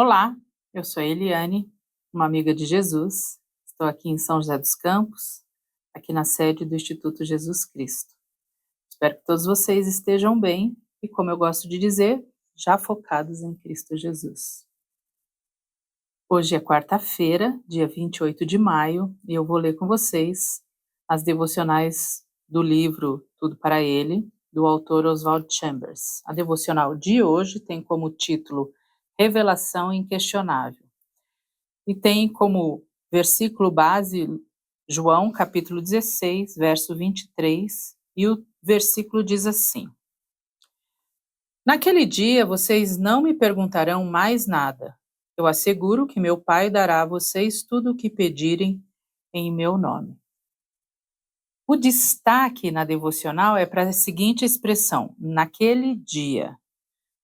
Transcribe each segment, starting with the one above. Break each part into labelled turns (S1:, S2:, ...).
S1: Olá, eu sou a Eliane, uma amiga de Jesus. Estou aqui em São José dos Campos, aqui na sede do Instituto Jesus Cristo. Espero que todos vocês estejam bem e, como eu gosto de dizer, já focados em Cristo Jesus. Hoje é quarta-feira, dia 28 de maio, e eu vou ler com vocês as devocionais do livro Tudo para Ele, do autor Oswald Chambers. A devocional de hoje tem como título Revelação Inquestionável e tem como versículo base João capítulo 16, verso 23, e o versículo diz assim: Naquele dia vocês não me perguntarão mais nada. Eu asseguro que meu Pai dará a vocês tudo o que pedirem em meu nome. O destaque na devocional é para a seguinte expressão: naquele dia,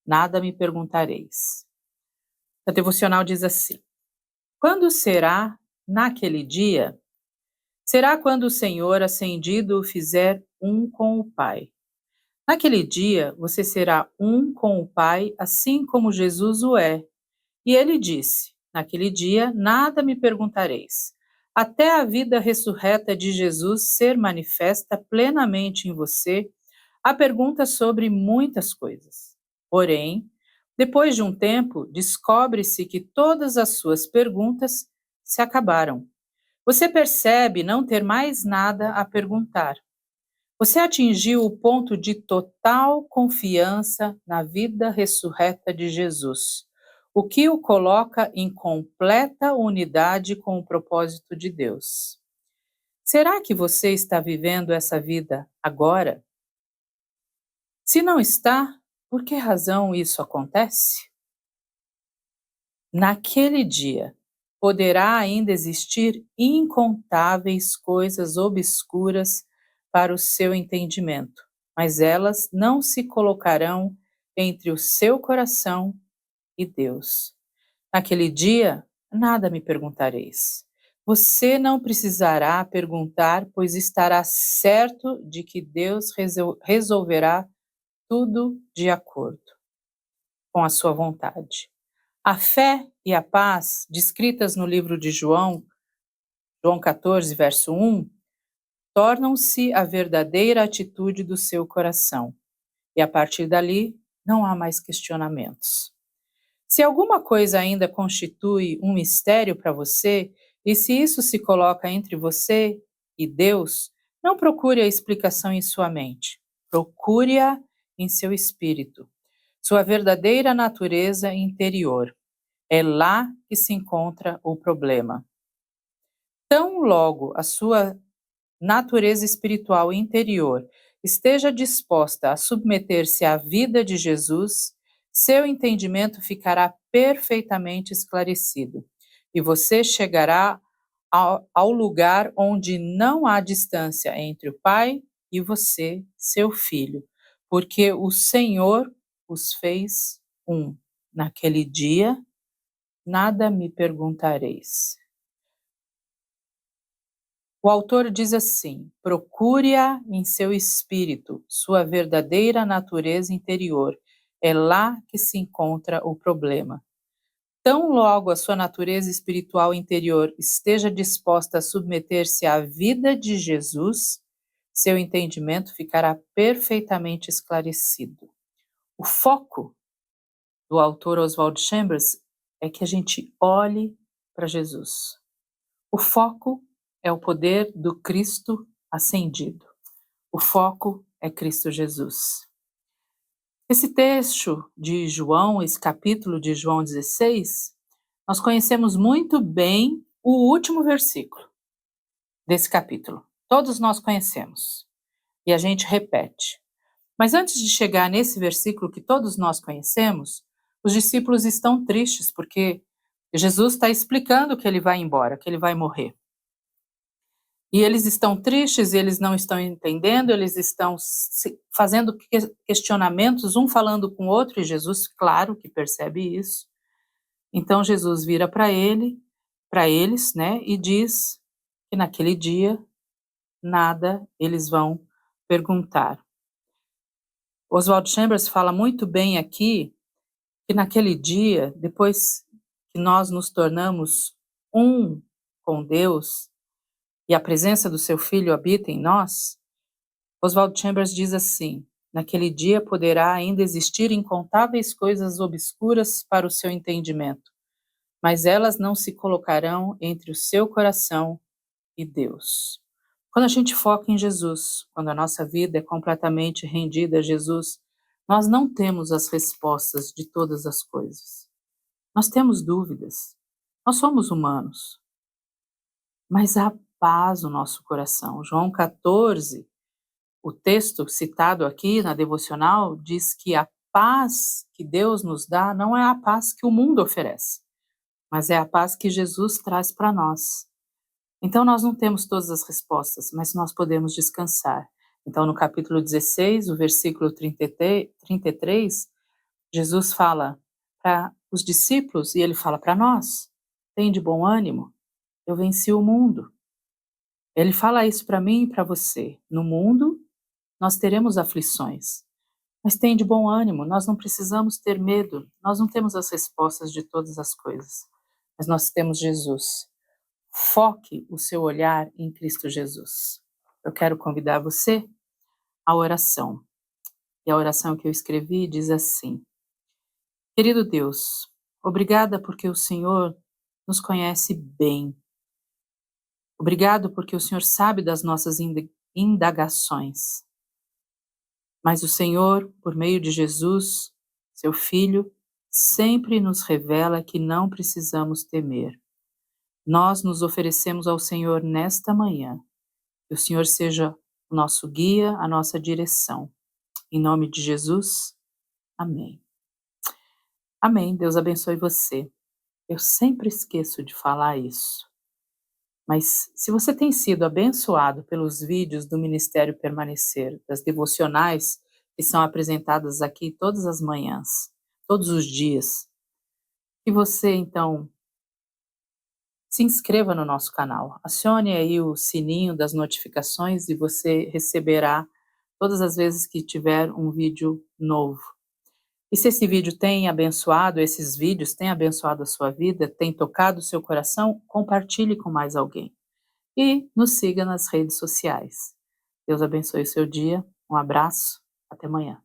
S1: nada me perguntareis. A devocional diz assim: quando será naquele dia? Será quando o Senhor ascendido o fizer um com o Pai. Naquele dia, você será um com o Pai, assim como Jesus o é. E ele disse: naquele dia, nada me perguntareis, até a vida ressurreta de Jesus ser manifesta plenamente em você. Há perguntas sobre muitas coisas. Porém, depois de um tempo, descobre-se que todas as suas perguntas se acabaram. Você percebe não ter mais nada a perguntar. Você atingiu o ponto de total confiança na vida ressurreta de Jesus, o que o coloca em completa unidade com o propósito de Deus. Será que você está vivendo essa vida agora? Se não está, por que razão isso acontece? Naquele dia, poderá ainda existir incontáveis coisas obscuras para o seu entendimento, mas elas não se colocarão entre o seu coração e Deus. Naquele dia, nada me perguntareis. Você não precisará perguntar, pois estará certo de que Deus resolverá tudo de acordo com a sua vontade. A fé e a paz, descritas no livro de João, João 14, verso 1, tornam-se a verdadeira atitude do seu coração. E a partir dali, não há mais questionamentos. Se alguma coisa ainda constitui um mistério para você, e se isso se coloca entre você e Deus, não procure a explicação em sua mente. Procure-a em seu espírito, sua verdadeira natureza interior. É lá que se encontra o problema. Tão logo a sua natureza espiritual interior esteja disposta a submeter-se à vida de Jesus, seu entendimento ficará perfeitamente esclarecido e você chegará ao lugar onde não há distância entre o Pai e você, seu filho, porque o Senhor os fez um. Naquele dia, nada me perguntareis. O autor diz assim: procure-a em seu espírito, sua verdadeira natureza interior. É lá que se encontra o problema. Tão logo a sua natureza espiritual interior esteja disposta a submeter-se à vida de Jesus, seu entendimento ficará perfeitamente esclarecido. O foco do autor Oswald Chambers é que a gente olhe para Jesus. O foco é o poder do Cristo ascendido. O foco é Cristo Jesus. Esse texto de João, esse capítulo de João 16, nós conhecemos muito bem o último versículo desse capítulo. Todos nós conhecemos. E a gente repete. Mas antes de chegar nesse versículo que todos nós conhecemos, os discípulos estão tristes porque Jesus está explicando que ele vai embora, que ele vai morrer. E eles estão tristes, eles não estão entendendo, eles estão fazendo questionamentos, um falando com o outro, e Jesus, claro, que percebe isso. Então Jesus vira para eles, né, e diz que naquele dia nada eles vão perguntar. Oswald Chambers fala muito bem aqui que naquele dia, depois que nós nos tornamos um com Deus e a presença do seu Filho habita em nós, Oswald Chambers diz assim: naquele dia poderá ainda existir incontáveis coisas obscuras para o seu entendimento, mas elas não se colocarão entre o seu coração e Deus. Quando a gente foca em Jesus, quando a nossa vida é completamente rendida a Jesus, nós não temos as respostas de todas as coisas. Nós temos dúvidas. Nós somos humanos. Mas há paz no nosso coração. João 14, o texto citado aqui na devocional, diz que a paz que Deus nos dá não é a paz que o mundo oferece, mas é a paz que Jesus traz para nós. Então, nós não temos todas as respostas, mas nós podemos descansar. Então, no capítulo 16, o versículo 33, Jesus fala para os discípulos e ele fala para nós: tem de bom ânimo, eu venci o mundo. Ele fala isso para mim e para você. No mundo, nós teremos aflições, mas tem de bom ânimo, nós não precisamos ter medo, nós não temos as respostas de todas as coisas, mas nós temos Jesus. Foque o seu olhar em Cristo Jesus. Eu quero convidar você à oração. E a oração que eu escrevi diz assim: querido Deus, obrigada porque o Senhor nos conhece bem. Obrigado porque o Senhor sabe das nossas indagações. Mas o Senhor, por meio de Jesus, seu Filho, sempre nos revela que não precisamos temer. Nós nos oferecemos ao Senhor nesta manhã. Que o Senhor seja o nosso guia, a nossa direção. Em nome de Jesus, amém. Amém. Deus abençoe você. Eu sempre esqueço de falar isso. Mas se você tem sido abençoado pelos vídeos do Ministério Permanecer, das devocionais que são apresentadas aqui todas as manhãs, todos os dias, que você então se inscreva no nosso canal, acione aí o sininho das notificações e você receberá todas as vezes que tiver um vídeo novo. E se esse vídeo tem abençoado, esses vídeos têm abençoado a sua vida, tem tocado o seu coração, compartilhe com mais alguém. E nos siga nas redes sociais. Deus abençoe o seu dia, um abraço, até amanhã.